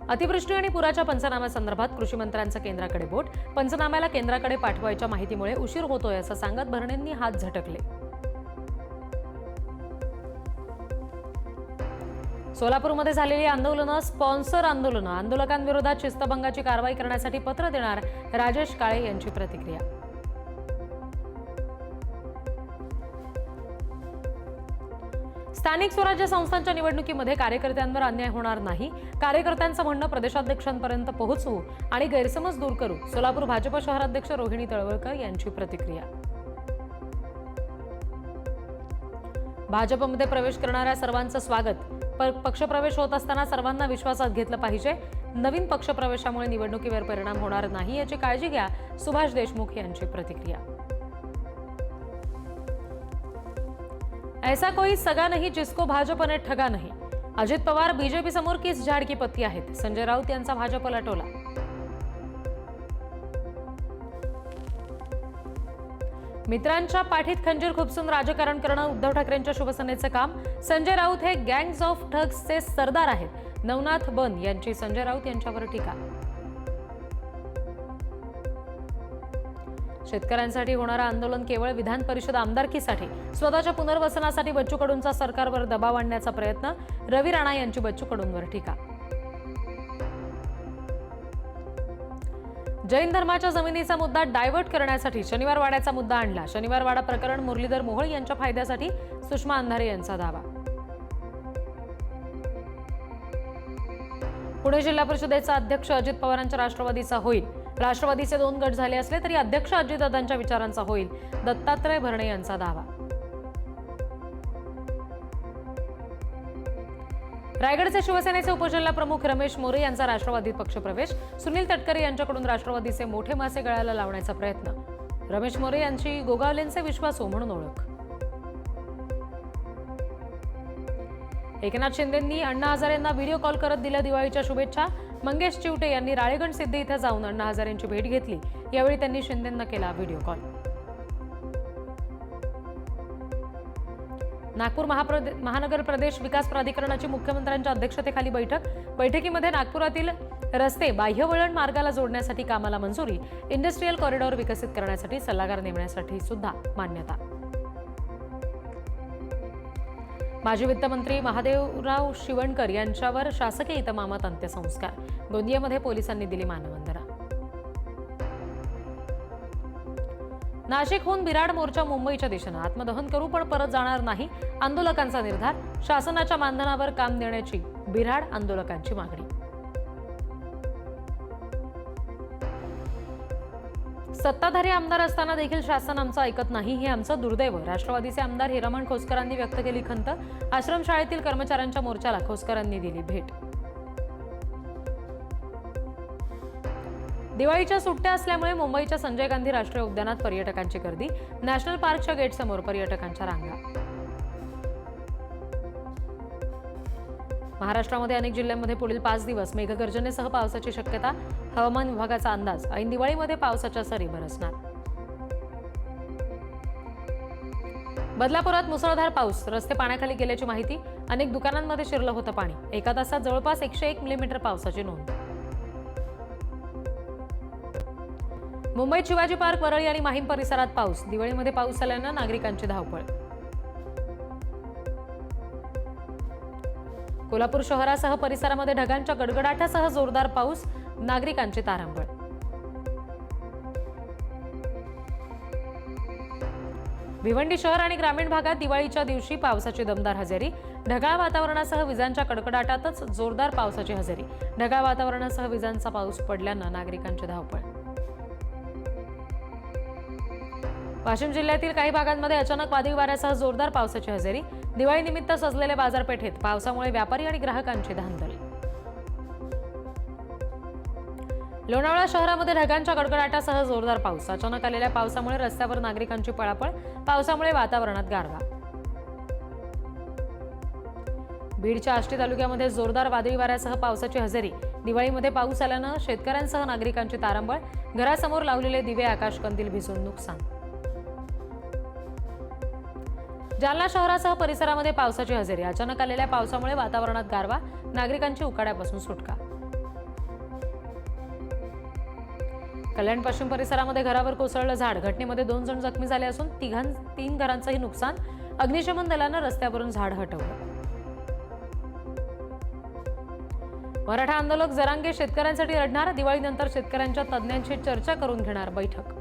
अतिवृष्टी आणि पुराच्या पंचनाम्यासंदर्भात कृषी मंत्र्यांचं केंद्राकडे बोट. पंचनाम्याला केंद्राकडे पाठवायच्या माहितीमुळे उशीर होतोय असं सांगत भरणेंनी हात झटकले. सोलापूरमध्ये झालेली आंदोलनं स्पॉन्सर आंदोलनं. आंदोलकांविरोधात शिस्तभंगाची कारवाई करण्यासाठी पत्र देणार राजेश काळे यांची प्रतिक्रिया. स्थानिक स्वराज्य संस्थांच्या निवडणुकीमध्ये कार्यकर्त्यांवर अन्याय होणार नाही. कार्यकर्त्यांचं म्हणणं प्रदेशाध्यक्षांपर्यंत पोहोचवू आणि गैरसमज दूर करू. सोलापूर भाजप शहराध्यक्ष रोहिणी तळवळकर यांची प्रतिक्रिया. भाजपमध्ये प्रवेश करणाऱ्या सर्वांचं स्वागत. पक्षप्रवेश होत असताना सर्वांना विश्वासात घेतलं पाहिजे. नवीन पक्षप्रवेशामुळे निवडणुकीवर परिणाम होणार नाही याची काळजी घ्या. सुभाष देशमुख यांची प्रतिक्रिया. ऐसा कोई सगा नहीं जिसको भाजप ने ठगा नहीं. अजित पवार बीजेपी समोर किस झाड की पत्ती आहेत. संजय राऊत यांचा भाजपला टोला. मित्रांच्या पाठीत खंजीर खुपसून राजकारण करणं उद्धव ठाकरेंच्या शिवसेनेचं काम. संजय राऊत हे गँग्स ऑफ ठग्सचे सरदार आहेत. नवनाथ बन यांची संजय राऊत यांच्यावर टीका. शेतकऱ्यांसाठी होणारं आंदोलन केवळ विधान परिषद आमदारकीसाठी. स्वतःच्या पुनर्वसनासाठी बच्चू कडूंचा सरकारवर दबाव आणण्याचा प्रयत्न. रवी राणा यांची बच्चू कडूंवर टीका. जैन धर्माच्या जमिनीचा मुद्दा डायव्हर्ट करण्यासाठी शनिवार वाड्याचा मुद्दा आणला. शनिवार वाडा प्रकरण मुरलीधर मोहोळ यांच्या फायद्यासाठी. सुषमा अंधारे यांचा दावा. पुणे जिल्हा परिषदेचा अध्यक्ष अजित पवारांच्या राष्ट्रवादीचा होईल. राष्ट्रवादीचे 2 गट झाले असले तरी अध्यक्ष अजितदादांच्या विचारांचा होईल. दत्तात्रय भरणे यांचा दावा. रायगडचे शिवसेनेचे उपजिल्हा प्रमुख रमेश मोरे यांचा राष्ट्रवादीत पक्षप्रवेश. सुनील तटकरे यांच्याकडून राष्ट्रवादीचे मोठे मासे गळ्याला लावण्याचा प्रयत्न. रमेश मोरे यांची गोगावलेंचे विश्वासू म्हणून ओळख. एकनाथ शिंदेंनी अण्णा हजारेंना व्हिडिओ कॉल करत दिल्या दिवाळीच्या शुभेच्छा. मंगेश चिवटे यांनी राळेगण सिद्धी इथे जाऊन अण्णा हजारेंची भेट घेतली. यावेळी त्यांनी शिंदेंना केला व्हिडिओ कॉल. नागपूर महानगर प्रदेश विकास प्राधिकरणाची मुख्यमंत्र्यांच्या अध्यक्षतेखाली बैठक. बैठकीमध्ये नागपुरातील रस्ते बाह्य वळण मार्गाला जोडण्यासाठी कामाला मंजुरी. इंडस्ट्रियल कॉरिडॉर विकसित करण्यासाठी सल्लागार नेमण्यासाठी सुद्धा मान्यता. माजी वित्तमंत्री महादेवराव शिवणकर यांच्यावर शासकीय इतमामात अंत्यसंस्कार. गोंदियामध्ये पोलिसांनी दिली मानवंदना. नाशिकहून बिराड मोर्चा मुंबईच्या दिशेनं. आत्मदहन करू पण परत जाणार नाही. आंदोलकांचा निर्धार. शासनाच्या मानधनावर काम देण्याची बिराड आंदोलकांची मागणी. सत्ताधारी आमदार असताना देखील शासन आमचं ऐकत नाही हे आमचं दुर्दैव. राष्ट्रवादीचे आमदार हिरामण खोसकरांनी व्यक्त केली खंत. आश्रमशाळेतील कर्मचाऱ्यांच्या मोर्चाला खोसकरांनी दिली भेट. दिवाळीच्या सुट्ट्या असल्यामुळे मुंबईच्या संजय गांधी राष्ट्रीय उद्यानात पर्यटकांची गर्दी. नॅशनल पार्कच्या गेटसमोर पर्यटकांच्या रांगा. महाराष्ट्रामध्ये अनेक जिल्ह्यांमध्ये पुढील 5 दिवस मेघगर्जनेसह पावसाची शक्यता. हवामान विभागाचा अंदाज. ऐन दिवाळीमध्ये पावसाच्या सरी बरसणार. बदलापुरात मुसळधार पाऊस. रस्ते पाण्याखाली गेल्याची माहिती. अनेक दुकानांमध्ये शिरलं होतं पाणी. एका तासात जवळपास 101 मिलीमीटर पावसाची नोंद. मुंबईत शिवाजी पार्क, वरळी आणि माहीम परिसरात पाऊस. दिवाळीमध्ये पाऊस आल्यानं नागरिकांची धावपळ. कोल्हापूर शहरासह परिसरामध्ये ढगांच्या गडगडाटासह जोरदार पाऊस. नागरिकांची तारांबळ. भिवंडी शहर आणि ग्रामीण भागात दिवाळीच्या दिवशी पावसाची दमदार हजेरी. ढगाळ वातावरणासह विजांच्या कडकडाटातच जोरदार पावसाची हजेरी. ढगाळ वातावरणासह विजांचा पाऊस पडल्यानं नागरिकांची धावपळ. वाशिम जिल्ह्यातील काही भागांमध्ये अचानक वादळी वाऱ्यासह जोरदार पावसाची हजेरी. दिवाळीनिमित्त सजलेल्या बाजारपेठेत पावसामुळे व्यापारी आणि ग्राहकांची धांदल. लोणावळा शहरामध्ये ढगांच्या गडगडाटासह जोरदार पाऊस. अचानक आलेल्या पावसामुळे रस्त्यावर नागरिकांची पळापळ. पावसामुळे वातावरणात गारवा. बीडच्या आष्टी तालुक्यामध्ये जोरदार वादळी वाऱ्यासह पावसाची हजेरी. दिवाळीमध्ये पाऊस आल्यानं शेतकऱ्यांसह नागरिकांची तारांबळ. घरासमोर लावलेले दिवे, आकाशकंदील भिजून नुकसान. जालना शहरासह परिसरामध्ये पावसाची हजेरी. अचानक आलेल्या पावसामुळे वातावरणात गारवा. नागरिकांची उकाड्यापासून सुटका. कल्याण पश्चिम परिसरामध्ये घरावर कोसळलं झाड. घटनेमध्ये 2 जण जखमी झाले असून 3 घरांचंही नुकसान. अग्निशमन दलानं रस्त्यावरून झाड हटवलं. मराठा आंदोलक जरांगे शेतकऱ्यांसाठी लढणार. दिवाळीनंतर शेतकऱ्यांच्या तज्ज्ञांशी चर्चा करून घेणार बैठक.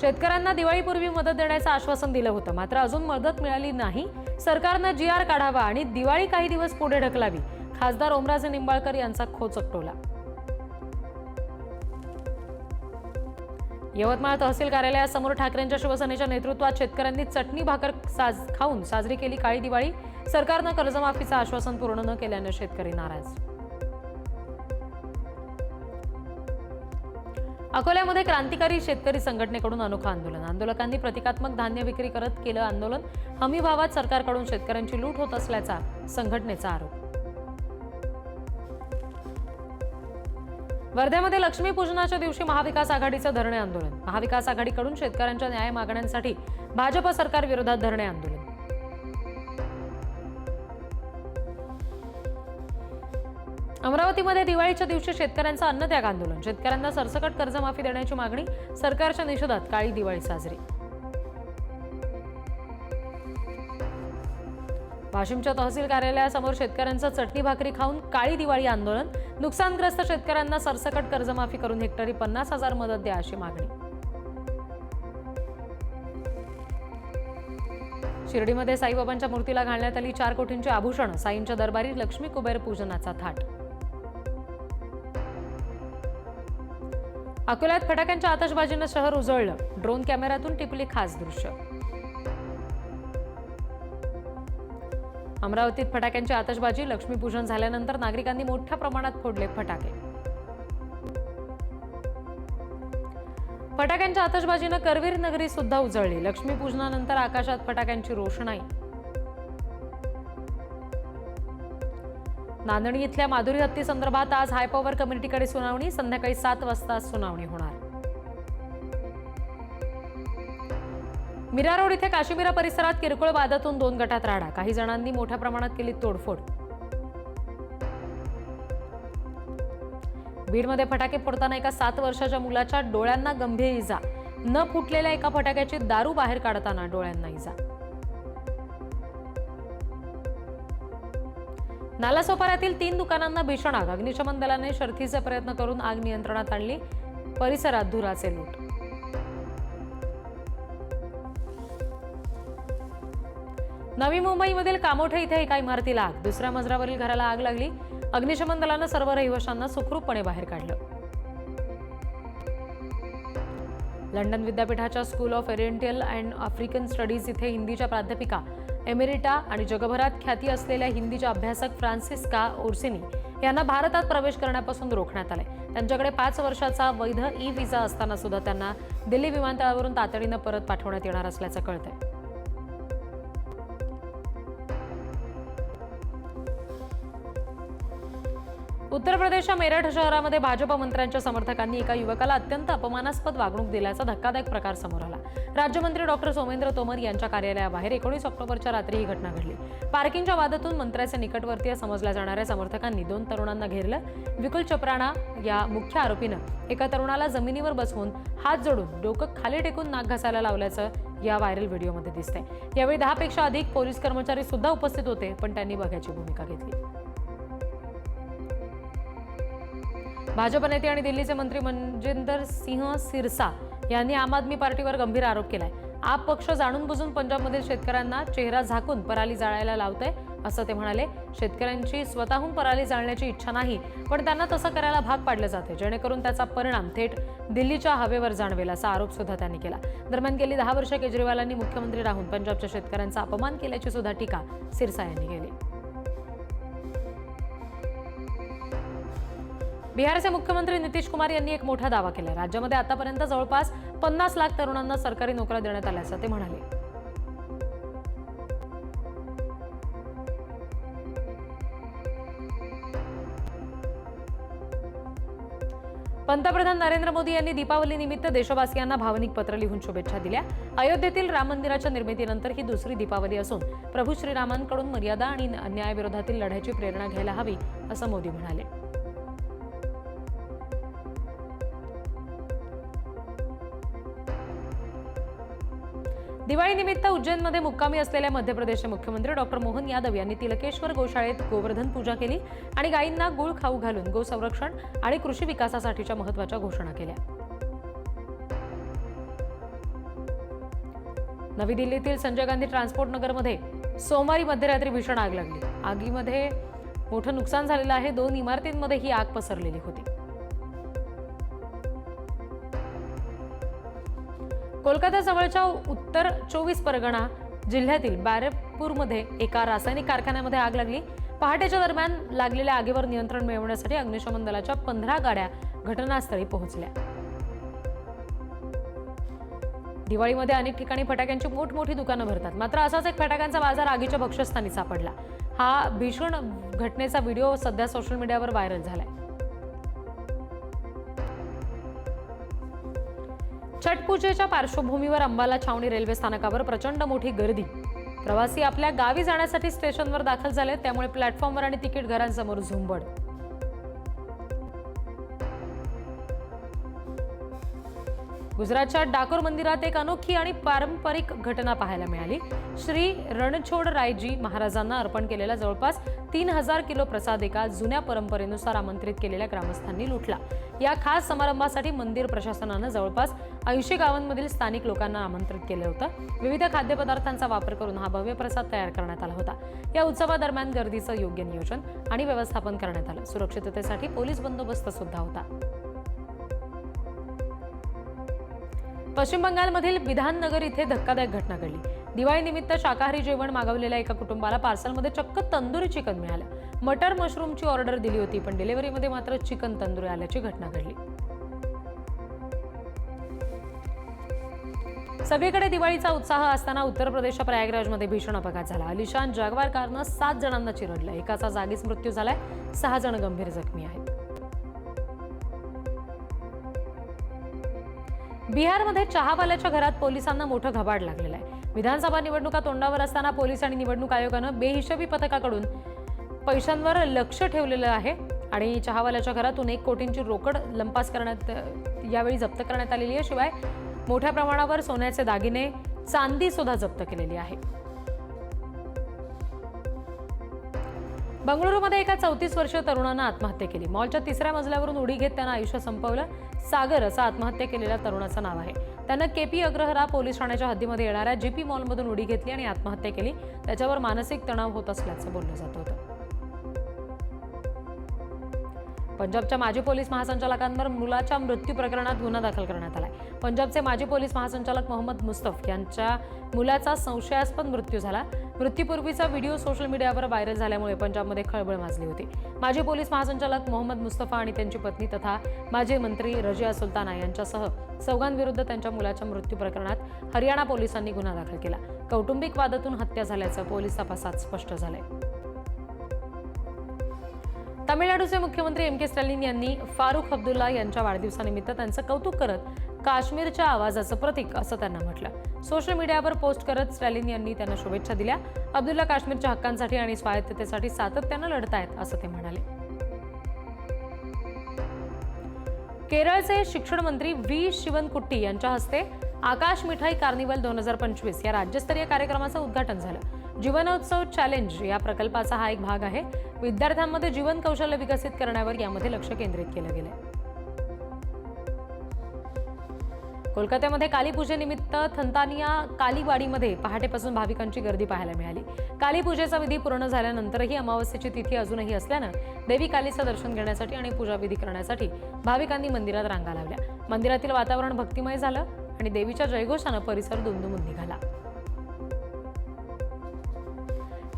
शेतकऱ्यांना दिवाळीपूर्वी मदत देण्याचं आश्वासन दिलं होतं, मात्र अजून मदत मिळाली नाही. सरकारनं GR काढावा आणि दिवाळी काही दिवस पुढे ढकलावी. खासदार ओमराजे निंबाळकर यांचा खोचकटोला. यवतमाळ तहसील कार्यालयासमोर ठाकरेंच्या शिवसेनेच्या नेतृत्वात शेतकऱ्यांनी चटणी भाकर खाऊन साजरी केली काळी दिवाळी. सरकारनं कर्जमाफीचं आश्वासन पूर्ण न केल्यानं शेतकरी नाराज. अकोल्यामध्ये क्रांतिकारी शेतकरी संघटनेकडून अनोखं आंदोलन. आंदोलकांनी प्रतिकात्मक धान्य विक्री करत केलं आंदोलन. हमी भावात सरकारकडून शेतकऱ्यांची लूट होत असल्याचा संघटनेचा आरोप. वर्ध्यामध्ये लक्ष्मीपूजनाच्या दिवशी महाविकास आघाडीचं धरणे आंदोलन. महाविकास आघाडीकडून शेतकऱ्यांच्या न्याय मागण्यांसाठी भाजप सरकार विरोधात धरणे आंदोलन. अमरावतीमध्ये दिवाळीच्या दिवशी शेतकऱ्यांचं अन्नत्याग आंदोलन. शेतकऱ्यांना सरसकट कर्जमाफी देण्याची मागणी. सरकारच्या निषेधात काळी दिवाळी साजरी. वाशिमच्या तहसील कार्यालयासमोर शेतकऱ्यांचं चटणी भाकरी खाऊन काळी दिवाळी आंदोलन. नुकसानग्रस्त शेतकऱ्यांना सरसकट कर्जमाफी करून हेक्टरी 50,000 मदत द्या अशी मागणी. शिर्डीमध्ये साईबाबांच्या मूर्तीला घालण्यात आली 4 कोटींची आभूषणं. साईंच्या दरबारी लक्ष्मी कुबेर पूजनाचा थाट. अकोल्यात फटाक्यांच्या आतषबाजीनं शहर उजळलं. ड्रोन कॅमेऱ्यातून टिपली खास दृश्य. अमरावतीत फटाक्यांची आतषबाजी. लक्ष्मीपूजन झाल्यानंतर नागरिकांनी मोठ्या प्रमाणात फोडले फटाके. फटाक्यांच्या आतषबाजीनं करवीर नगरी सुद्धा उजळली. लक्ष्मीपूजनानंतर आकाशात फटाक्यांची रोषणाई. नांदणी इथल्या माधुरी हत्ती संदर्भात आज हायपॉवर कमिटीकडे सुनावणी. संध्याकाळी 7 वाजता सुनावणी होणार. मीरा रोड इथे काशीमीरा परिसरात किरकोळ वादातून 2 गटात राडा. काही जणांनी मोठ्या प्रमाणात केली तोडफोड. बीडमध्ये फटाके फोडताना एका 7 वर्षाच्या मुलाच्या डोळ्यांना गंभीर इजा. न फुटलेल्या एका फटाक्याची दारू बाहेर काढताना डोळ्यांना इजा. नालासोपाऱ्यातील 3 दुकानांना भीषण आग. अग्निशमन दलाने शर्थीचे प्रयत्न करून आग नियंत्रणात आणली. परिसरात धुराचे लूट. नवी मुंबईमधील कामोठे इथे एका इमारतीला आग. 2ऱ्या मजल्यावरील घराला आग लागली. अग्निशमन दलानं सर्व रहिवाशांना सुखरूपपणे बाहेर काढलं. लंडन विद्यापीठाच्या school of oriental and African studies इथे हिंदीच्या प्राध्यापिका एमेरिटा आणि जगभरात ख्याती असलेल्या हिंदीच्या अभ्यासक फ्रान्सिस्का ओर्सिनी यांना भारतात प्रवेश करण्यापासून रोखण्यात आले. त्यांच्याकडे 5 वर्षाचा वैध ई-व्हिसा असताना सुद्धा त्यांना दिल्ली विमानतळावरून तातडीनं परत पाठवण्यात येणार असल्याचं कळतंय. उत्तर प्रदेशच्या मेरठ शहरामध्ये भाजप मंत्र्यांच्या समर्थकांनी एका युवकाला अत्यंत अपमानास्पद वागणूक दिल्याचा धक्कादायक प्रकार समोर आला. राज्यमंत्री डॉक्टर सोमेंद्र तोमर यांच्या कार्यालयाबाहेर 19 ऑक्टोबरच्या रात्री ही घटना घडली. पार्किंगच्या वादातून मंत्र्याचे निकटवर्तीय समजल्या जाणाऱ्या समर्थकांनी 2 तरुणांना घेरलं. विकुल चपराणा या मुख्य आरोपीनं एका तरुणाला जमिनीवर बसवून हात जोडून डोकं खाली टेकून नाक घासायला लावल्याचं या व्हायरल व्हिडिओमध्ये दिसतंय. यावेळी 10 पेक्षा अधिक पोलीस कर्मचारी सुद्धा उपस्थित होते, पण त्यांनी बघ्याची भूमिका घेतली. भाजप नेते आणि दिल्लीचे मंत्री मनजिंदर सिंह सिरसा यांनी आम आदमी पार्टीवर गंभीर आरोप केलाय. आप पक्ष जाणून बुजून पंजाबमधील शेतकऱ्यांना चेहरा झाकून पराली जाळायला लावतोय असं ते म्हणाले. शेतकऱ्यांची स्वतःहून पराली जाळण्याची इच्छा नाही, पण त्यांना तसं करायला भाग पाडलं जाते, जेणेकरून त्याचा परिणाम थेट दिल्लीच्या हवेवर जाणवेल असा आरोप सुद्धा त्यांनी केला. दरम्यान गेली 10 वर्ष केजरीवालांनी मुख्यमंत्री राहून पंजाबच्या शेतकऱ्यांचा अपमान केल्याची सुद्धा टीका सिरसा यांनी केली. बिहारचे मुख्यमंत्री नितीश कुमार यांनी एक मोठा दावा केला. राज्यामध्ये आतापर्यंत जवळपास 50 लाख तरुणांना सरकारी नोकऱ्या देण्यात आल्याचं ते म्हणाले. पंतप्रधान नरेंद्र मोदी यांनी दीपावलीनिमित्त देशवासियांना भावनिक पत्र लिहून शुभेच्छा दिल्या. अयोध्येतील राम मंदिराच्या निर्मितीनंतर ही दुसरी दीपावली असून प्रभू श्रीरामांकडून मर्यादा आणि अन्यायाविरोधातील लढ्याची प्रेरणा घ्यायला हवी असं मोदी म्हणाले. दिवाळीनिमित्त उज्जैनमध्ये मुक्कामी असलेल्या मध्य प्रदेशचे मुख्यमंत्री डॉक्टर मोहन यादव यांनी तिलकेश्वर गोशाळेत गोवर्धन पूजा केली आणि गायींना गुळ खाऊ घालून गो संरक्षण आणि कृषी विकासासाठीच्या महत्त्वाच्या घोषणा केल्या. नवी दिल्लीतील संजय गांधी ट्रान्सपोर्ट नगरमध्ये सोमवारी मध्यरात्री भीषण आग लागली. आगीमध्ये मोठं नुकसान झालेलं आहे. 2 इमारतींमध्ये ही आग पसरलेली होती. कोलकाता जवळच्या उत्तर 24 परगणा जिल्ह्यातील बॅरेपूरमध्ये एका रासायनिक कारखान्यामध्ये आग लागली. पहाटेच्या दरम्यान लागलेल्या आगीवर नियंत्रण मिळवण्यासाठी अग्निशमन दलाच्या 15 गाड्या घटनास्थळी पोहोचल्या. दिवाळीमध्ये अनेक ठिकाणी फटाक्यांची मोठमोठी दुकानं भरतात. मात्र असाच एक फटाक्यांचा बाजार आगीच्या भक्ष्यस्थानी सापडला. हा भीषण घटनेचा व्हिडिओ सध्या सोशल मीडियावर व्हायरल झालाय. छठ पूजेच्या पार्श्वभूमीवर अंबाला छावणी रेल्वे स्थानकावर प्रचंड मोठी गर्दी. प्रवासी आपल्या गावी जाण्यासाठी स्टेशनवर दाखल झाले, त्यामुळे प्लॅटफॉर्मवर आणि तिकीट घरांसमोर झुंबड. गुजरातच्या डाकोर मंदिरात एक अनोखी आणि पारंपरिक घटना पाहायला मिळाली. श्री रणछोडरायजी महाराजांना अर्पण केलेला जवळपास 3000 किलो प्रसाद एका जुन्या परंपरेनुसार आमंत्रित केलेल्या ग्रामस्थांनी लुटला. या खास समारंभासाठी मंदिर प्रशासनानं जवळपास 80 गावांमधील स्थानिक लोकांना आमंत्रित केलं होतं. विविध खाद्यपदार्थांचा वापर करून हा भव्य प्रसाद तयार करण्यात आला होता. या उत्सवादरम्यान गर्दीचं योग्य नियोजन आणि व्यवस्थापन करण्यात आलं. सुरक्षिततेसाठी पोलीस बंदोबस्त सुद्धा होता. पश्चिम बंगालमधील विधाननगर इथे धक्कादायक घटना घडली. दिवाळीनिमित्त शाकाहारी जेवण मागवलेल्या एका कुटुंबाला पार्सलमध्ये चक्क तंदुरी चिकन मिळालं. मटर मशरूमची ऑर्डर दिली होती, पण डिलिव्हरीमध्ये मात्र चिकन तंदुरी आल्याची घटना घडली. सगळीकडे दिवाळीचा उत्साह असताना उत्तर प्रदेशच्या प्रयागराजमध्ये भीषण अपघात झाला. अलिशान जागवार कारनं 7 जणांना चिरडलं. एकाचा जागीच मृत्यू झालाय. 6 जण गंभीर जखमी आहेत. बिहारमध्ये चहावाल्याच्या घरात पोलिसांना मोठं घबाड लागलेलं आहे. विधानसभा निवडणुका तोंडावर असताना पोलीस आणि निवडणूक आयोगानं बेहिशोबी पथकाकडून पैशांवर लक्ष ठेवलेलं आहे आणि चहावाल्याच्या घरातून 1 कोटींची रोकड लंपास करण्यात यावेळी जप्त करण्यात आलेली आहे. शिवाय मोठ्या प्रमाणावर सोन्याचे दागिने, चांदी सुद्धा जप्त केलेली आहे. बंगळुरूमध्ये एका 34 वर्षीय तरुणानं आत्महत्या केली. मॉलच्या 3ऱ्या मजल्यावरून उडी घेत त्यानं आयुष्य संपवलं. सागर असं आत्महत्या केलेल्या तरुणाचं नाव आहे. त्यानं केपी अग्रहरा पोलीस ठाण्याच्या हद्दीमध्ये येणाऱ्या जीपी मॉलमधून उडी घेतली आणि आत्महत्या केली. त्याच्यावर मानसिक तणाव होत असल्याचं बोललं जात होतं. पंजाबच्या माजी पोलीस महासंचालकांवर मुलाच्या मृत्यू प्रकरणात गुन्हा दाखल करण्यात आलाय. पंजाबचे माजी पोलीस महासंचालक मोहम्मद मुस्तफ यांच्या मुलाचा संशयास्पद मृत्यू झाला. मृत्यूपूर्वीचा व्हिडिओ सोशल मीडियावर व्हायरल झाल्यामुळे पंजाबमध्ये खळबळ माजली होती. माजी पोलीस महासंचालक मोहम्मद मुस्तफा आणि त्यांची पत्नी तथा माजी मंत्री रजिया सुलताना यांच्यासह 4 विरुद्ध त्यांच्या मुलाच्या मृत्यू प्रकरणात हरियाणा पोलिसांनी गुन्हा दाखल केला. कौटुंबिक वादातून हत्या झाल्याचं पोलीस तपासात स्पष्ट झालंय. तामिळनाडूचे मुख्यमंत्री एम के स्टॅलिन यांनी फारुख अब्दुल्ला यांच्या वाढदिवसानिमित्त त्यांचं कौतुक करत काश्मीरच्या आवाजाचं प्रतीक असं त्यांना म्हटलं. सोशल मीडियावर पोस्ट करत स्टॅलिन यांनी त्यांना शुभेच्छा दिल्या. अब्दुल्ला काश्मीरच्या हक्कांसाठी आणि स्वायत्ततेसाठी सातत्यानं लढतायत असं ते म्हणाले. केरळचे शिक्षण मंत्री व्ही शिवनकुट्टी यांच्या हस्ते आकाश मिठाई कार्निवल 2025 या राज्यस्तरीय कार्यक्रमाचं उद्घाटन झालं. जीवनोत्सव चॅलेंज या प्रकल्पाचा हा एक भाग आहे. विद्यार्थ्यांमध्ये जीवन कौशल्य विकसित करण्यावर यामध्ये लक्ष केंद्रित केलं गेलंय. कोलकात्यामध्ये कालीपूजेनिमित्त थंतानिया कालीवाडीमध्ये पहाटेपासून भाविकांची गर्दी पाहायला मिळाली. कालीपूजेचा विधी पूर्ण झाल्यानंतरही अमावस्येची तिथी अजूनही असल्यानं देवी कालीचं दर्शन घेण्यासाठी आणि पूजाविधी करण्यासाठी भाविकांनी मंदिरात रांगा लावल्या. मंदिरातील वातावरण भक्तिमय झालं आणि देवीच्या जयघोषानं परिसर दुमदुमून निघाला.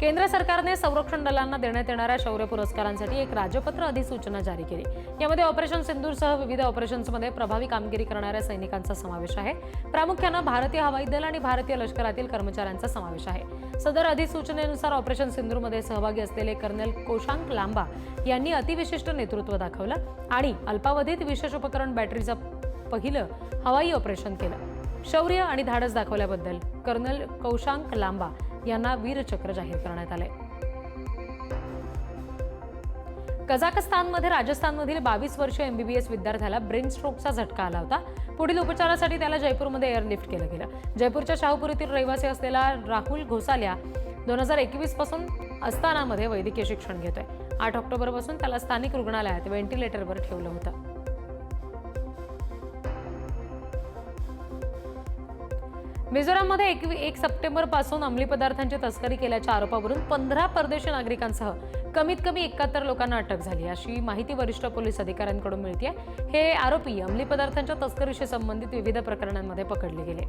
केंद्र सरकारने संरक्षण दलांना देण्यात येणाऱ्या शौर्य पुरस्कारांसाठी एक राजपत्र अधिसूचना जारी केली. यामध्ये ऑपरेशन सिंदूरसह विविध ऑपरेशन्समध्ये प्रभावी कामगिरी करणाऱ्या सैनिकांचा समावेश आहे. प्रामुख्यानं भारतीय हवाई दल आणि भारतीय लष्करातील कर्मचाऱ्यांचा समावेश आहे. सदर अधिसूचनेनुसार ऑपरेशन सिंदूरमध्ये सहभागी असलेले कर्नल कोशांक लांबा यांनी अतिविशिष्ट नेतृत्व दाखवलं आणि अल्पावधीत विशेष उपकरण बॅटरीचं पहिलं हवाई ऑपरेशन केलं. शौर्य आणि धाडस दाखवल्याबद्दल कर्नल कोशांक लांबा यांना वीरचक्र जाहीर करण्यात आले. कझाकस्तानमध्ये राजस्थानमधील 22 वर्षीय MBBS विद्यार्थ्याला ब्रेन स्ट्रोकचा झटका आला होता. पुढील उपचारासाठी त्याला जयपूरमध्ये एअरलिफ्ट केलं गेलं. जयपूरच्या शाहपुरीतील रहिवासी असलेला राहुल घोसाल्या 2021 पासून अस्तानामध्ये वैद्यकीय शिक्षण घेतोय. 8 ऑक्टोबरपासून त्याला स्थानिक रुग्णालयात व्हेंटिलेटरवर ठेवलं होतं. मिझोराममध्ये 1 सप्टेंबर पासून अंमली पदार्थांची तस्करी केल्याच्या आरोपावरून 15 परदेशी नागरिकांसह कमीत कमी 71 लोकांना अटक झाली, अशी माहिती वरिष्ठ पोलीस अधिकाऱ्यांकडून मिळते. हे आरोपी अंमली पदार्थांच्या तस्करीशी संबंधित विविध प्रकरणांमध्ये पकडले गेले.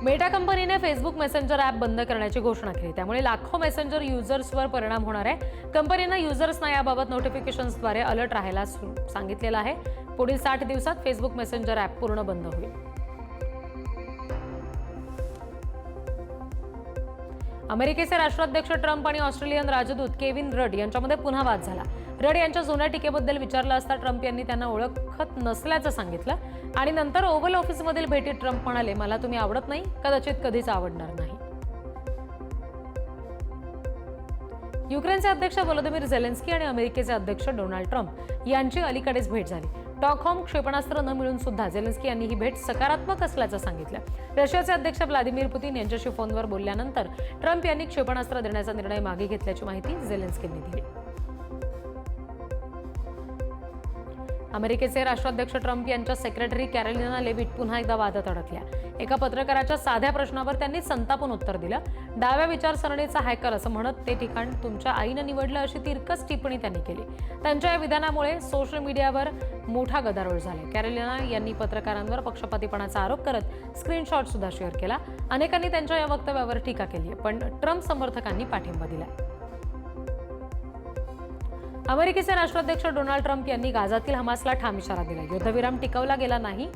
मेटा कंपनीने फेसबुक मेसेंजर ॲप बंद करण्याची घोषणा केली. त्यामुळे लाखो मेसेंजर युजर्सवर परिणाम होणार आहे. कंपनीनं युजर्सना याबाबत नोटिफिकेशन्सद्वारे अलर्ट राहायला सांगितलेलं आहे. पुढील 60 दिवसात फेसबुक मेसेंजर ॲप पूर्ण बंद होईल. अमेरिकेचे राष्ट्राध्यक्ष ट्रम्प आणि ऑस्ट्रेलियन राजदूत केविन रड यांच्यामध्ये पुन्हा वाद झाला. रड यांच्या जुन्या टीकेबद्दल विचारलं असता ट्रम्प यांनी त्यांना ओळखत नसल्याचं सांगितलं आणि नंतर ओव्हल ऑफिसमधील भेटीत ट्रम्प म्हणाले, मला तुम्ही आवडत नाही, कदाचित कधीच आवडणार नाही. युक्रेनचे अध्यक्ष व्लोदिमीर झेलेन्स्की आणि अमेरिकेचे अध्यक्ष डोनाल्ड ट्रम्प यांची अलीकडेच भेट झाली. स्टॉकहोम क्षेपणास्त्र न मिळून सुद्धा झेलेन्स्की यांनी ही भेट सकारात्मक असल्याचं सांगितलं. रशियाचे अध्यक्ष व्लादिमीर पुतिन यांच्याशी फोनवर बोलल्यानंतर ट्रम्प यांनी क्षेपणास्त्र देण्याचा निर्णय मागे घेतल्याची माहिती झेलेन्स्कींनी दिली. अमेरिकेचे राष्ट्राध्यक्ष ट्रम्प यांच्या सेक्रेटरी कॅरोलिना लेविट पुन्हा एकदा वादात अडकल्या. एका पत्रकाराच्या साध्या प्रश्नावर त्यांनी संतापून उत्तर दिलं. डाव्या विचारसरणीचा हॅकर असं म्हणत ते ठिकाण तुमच्या आईनं निवडलं, अशी तिरकस टिप्पणी त्यांनी केली. त्यांच्या या विधानामुळे सोशल मीडियावर मोठा गदारोळ झाला. कॅरोलिना यांनी पत्रकारांवर पक्षपातीपणाचा आरोप करत स्क्रीनशॉट सुद्धा शेअर केला. अनेकांनी त्यांच्या या वक्तव्यावर टीका केली, पण ट्रम्प समर्थकांनी पाठिंबा दिला. अमेरिकेचे राष्ट्राध्यक्ष डोनाल्ड ट्रम्प यांनी गाझातील हमासला ठाम इशारा दिला. युद्धविराम टिकवला गेला नाही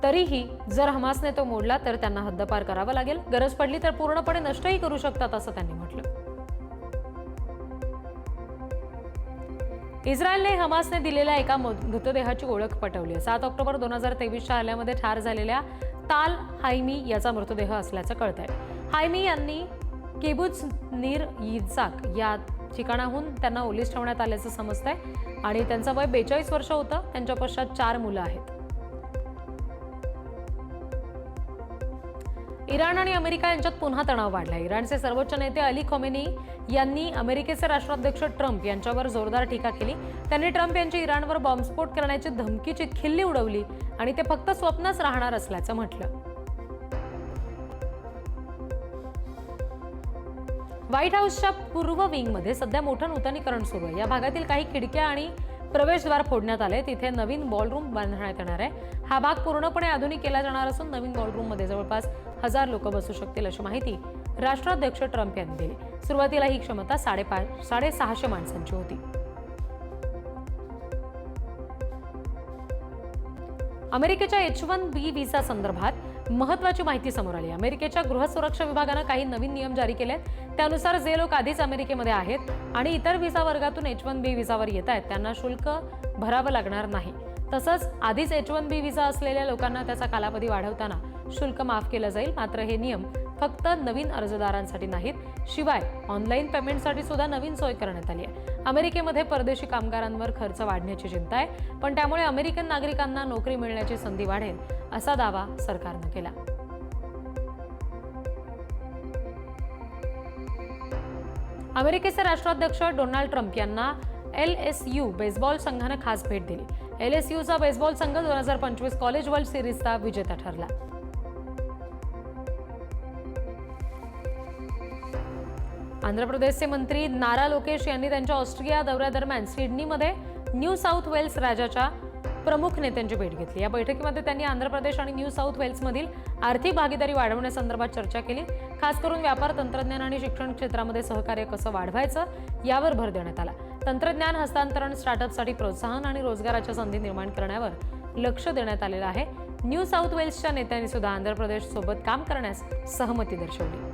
तरीही जर हमासने तो मोडला तर त्यांना हद्दपार करावं लागेल. गरज पडली तर पूर्णपणे नष्टही करू शकतात, असं त्यांनी म्हटलं. इस्रायलने हमासने दिलेल्या एका मृतदेहाची ओळख पटवली. 7 ऑक्टोबर 2023च्या हल्ल्यामध्ये ठार झालेल्या ताल हायमी याचा मृतदेह असल्याचं कळतंय. हायमी यांनी किबुत्झ नीर यित्झाक या ठिकाणाहून त्यांना ओलीस ठेवण्यात आल्याचं समजतंय आणि त्यांचं वय 42 वर्ष होतं. त्यांच्या पश्चात 4 मुलं आहेत. इराण आणि अमेरिका यांच्यात पुन्हा तणाव वाढला. इराणचे सर्वोच्च नेते अली खोमेनी यांनी अमेरिकेचे राष्ट्राध्यक्ष ट्रम्प यांच्यावर जोरदार टीका केली. त्यांनी ट्रम्प यांची इराणवर बॉम्बस्फोट करण्याची धमकीची खिल्ली उडवली आणि ते फक्त स्वप्नच राहणार असल्याचं म्हटलं. व्हाईट हाऊसच्या पूर्व विंगमध्ये सध्या मोठं नूतनीकरण सुरू आहे. या भागातील काही खिडक्या आणि प्रवेशद्वार फोडण्यात आले. तिथे नवीन बॉलरूम बांधण्यात येणार आहे. हा भाग पूर्णपणे आधुनिक केला जाणार असून नवीन बॉलरूममध्ये जवळपास 1000 लोक बसू शकतील, अशी माहिती राष्ट्राध्यक्ष ट्रम्प यांनी दिली. सुरुवातीला ही क्षमता 650 माणसांची होती. अमेरिकेच्या H-1B व्हिसा संदर्भात महत्त्वाची माहिती समोर आली. अमेरिकेच्या गृह सुरक्षा विभागानं काही नवीन नियम जारी केलेत. त्यानुसार जे लोक आधीच अमेरिकेमध्ये आहेत आणि इतर व्हिसा वर्गातून H-1B व्हिसावर येत आहेत त्यांना शुल्क भरावं लागणार नाही. तसंच आधीच H-1B व्हिसा असलेल्या लोकांना त्याचा कालावधी वाढवताना शुल्क माफ केलं जाईल. मात्र हे नियम फक्त नवीन अर्जदारांसाठी नाहीत. शिवाय ऑनलाईन पेमेंटसाठी सुद्धा नवीन सोय करण्यात आली आहे. अमेरिकेमध्ये परदेशी कामगारांवर खर्च वाढण्याची चिंता आहे, पण त्यामुळे अमेरिकन नागरिकांना नोकरी मिळण्याची संधी वाढेल, असा दावा सरकारनं केला. अमेरिकेचे राष्ट्राध्यक्ष डोनाल्ड ट्रम्प यांना LSU बेसबॉल संघानं खास भेट दिली. LSUचा बेसबॉल संघ 2025 कॉलेज वर्ल्ड सिरीजचा विजेता ठरला. आंध्र प्रदेशचे मंत्री नारा लोकेश यांनी त्यांच्या ऑस्ट्रेलिया दौऱ्यादरम्यान सिडनीमध्ये न्यू साऊथ वेल्स राज्याच्या प्रमुख नेत्यांची भेट घेतली। या बैठकीमध्ये त्यांनी आंध्र प्रदेश आणि न्यू साऊथ वेल्समधील आर्थिक भागीदारी वाढवण्यासंदर्भात चर्चा केली। खास करून व्यापार, तंत्रज्ञान आणि शिक्षण क्षेत्रामध्ये सहकार्य कसं वाढवायचं यावर भर देण्यात आला। तंत्रज्ञान हस्तांतरण, स्टार्टअपसाठी प्रोत्साहन आणि रोजगाराच्या संधी निर्माण करण्यावर लक्ष देण्यात आलेलं आहे। न्यू साऊथ वेल्सच्या नेत्यांनी सुद्धा आंध्र प्रदेश सोबत काम करण्यास सहमती दर्शवली।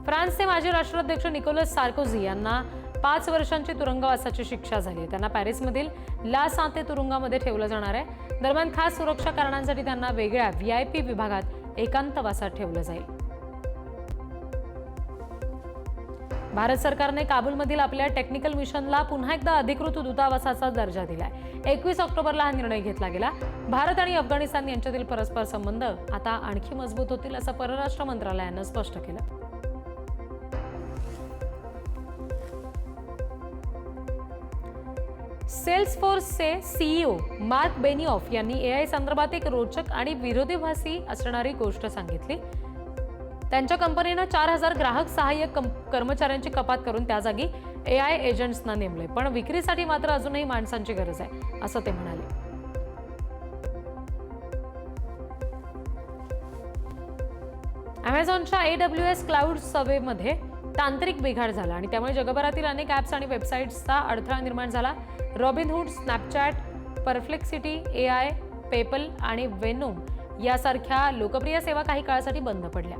फ्रान्सचे माजी राष्ट्राध्यक्ष निकोलस सार्कोझी यांना 5 वर्षांची तुरुंगवासाची शिक्षा झाली। त्यांना पॅरिसमधील ला सांते तुरुंगामध्ये ठेवलं जाणार आहे। दरम्यान खास सुरक्षा कारणांसाठी त्यांना वेगळ्या VIP विभागात एकांतवासात ठेवलं जाईल। भारत सरकारने काबूलमधील आपल्या टेक्निकल मिशनला पुन्हा एकदा अधिकृत दूतावासाचा दर्जा दिलाय। 21 ऑक्टोबरला हा निर्णय घेतला गेला। भारत आणि अफगाणिस्तान यांच्यातील परस्पर संबंध आता आणखी मजबूत होतील असं परराष्ट्र मंत्रालयानं स्पष्ट केलं। सेल्सफोर्सचे CEO मार्क बेनिऑफ यांनी AI संदर्भात एक रोचक आणि विरोधाभासी असणारी गोष्ट सांगितली। त्यांच्या कंपनीनं 4000 ग्राहक सहाय्यक कर्मचाऱ्यांची कपात करून त्या जागी AI एजंट्सना नेमले, पण विक्रीसाठी मात्र अजूनही माणसांची गरज आहे असं ते म्हणाले। Amazonच्या AWS क्लाउड सर्व्हरमध्ये तांत्रिक बिघाड झाला आणि त्यामुळे जगभरातील अनेक ॲप्स आणि वेबसाईट्सचा अडथळा निर्माण झाला। Robin Hood, Snapchat, perplexity AI, PayPal आणि वेनोम यासारख्या लोकप्रिय सेवा काही काळासाठी बंद पडल्या।